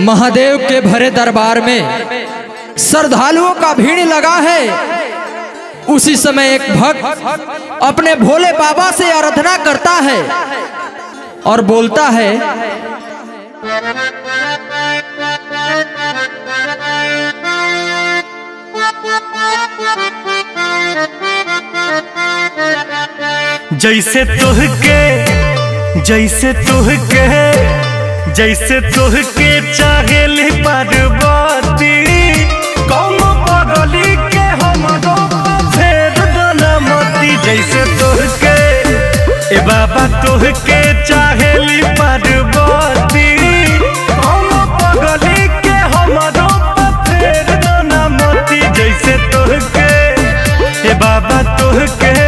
महादेव के भरे दरबार में श्रद्धालुओं का भीड़ लगा है। उसी समय एक भक्त अपने भोले बाबा से आराधना करता है और बोलता है, जैसे तुहके चाहेली पार्वती, कौन पगली के हमरो फेर दनमती। जैसे तुहके ए बाबा तुहके चाहेली पार्वती, कौन पगली के हमरो फेर दनमती। जैसे तुहके ए बाबा तुहके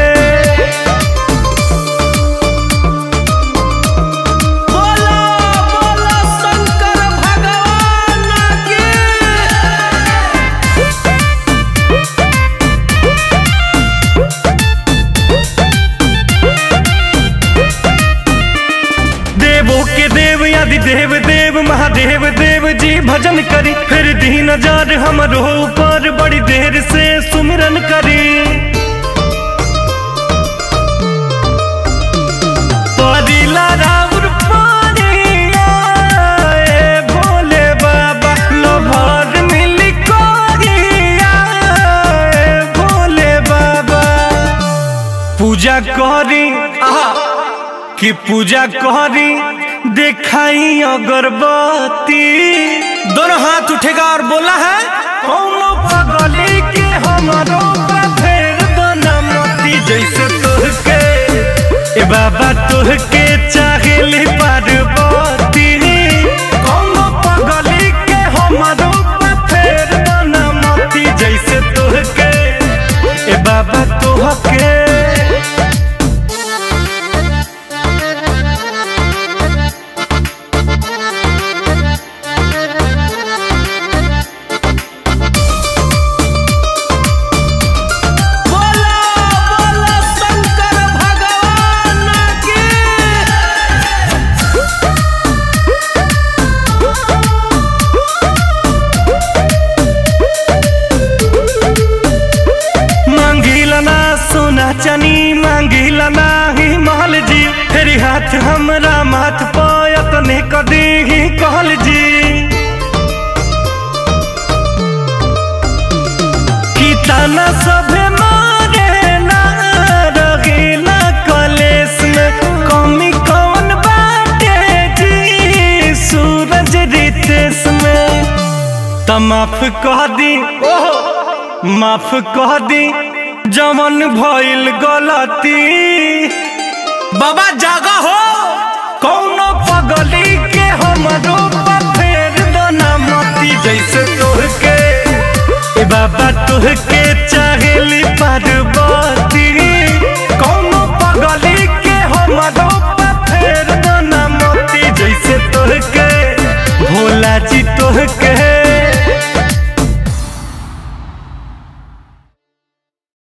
देव देव महादेव देव जी भजन करी, फिर दीन जार हमरो ऊपर बड़ी देर से सुमिरन करी। परिला राउर पानिया ए भोले बाबा, लोभर मिली कोरिया ए भोले बाबा। पूजा करी कि पूजा करी दिखाई अगरबत्ती, दोनों हाथ उठेगा और बोला है, कौनो पगली के हमारो फेर दनमती। जैसे तुहके ए बाबा तुहके चाहेली पार्वती, कौनो पगली के हमारो फेर दनमती। जैसे तुहके ए बाबा तुहके चनी मांगिला नाही महल जी, फेरी हाथ हमरा माथ पायत ने कदी ही कहल जी। की ताना सभे मारे ना रगीला कलेस में, कमी कौन बाटे जी सूरज रितेश में। त माफ कह दी माफ कह दी जमन भइल गलती। बाबा जागा हो, कौनो पगली के हमरो फेर दनमती। जैसे तुहके ए बाबा तुहके चाहेली पार्वती, कौनो पगली के हमरो फेर दनमती। जैसे तुहके भोला जी तुहके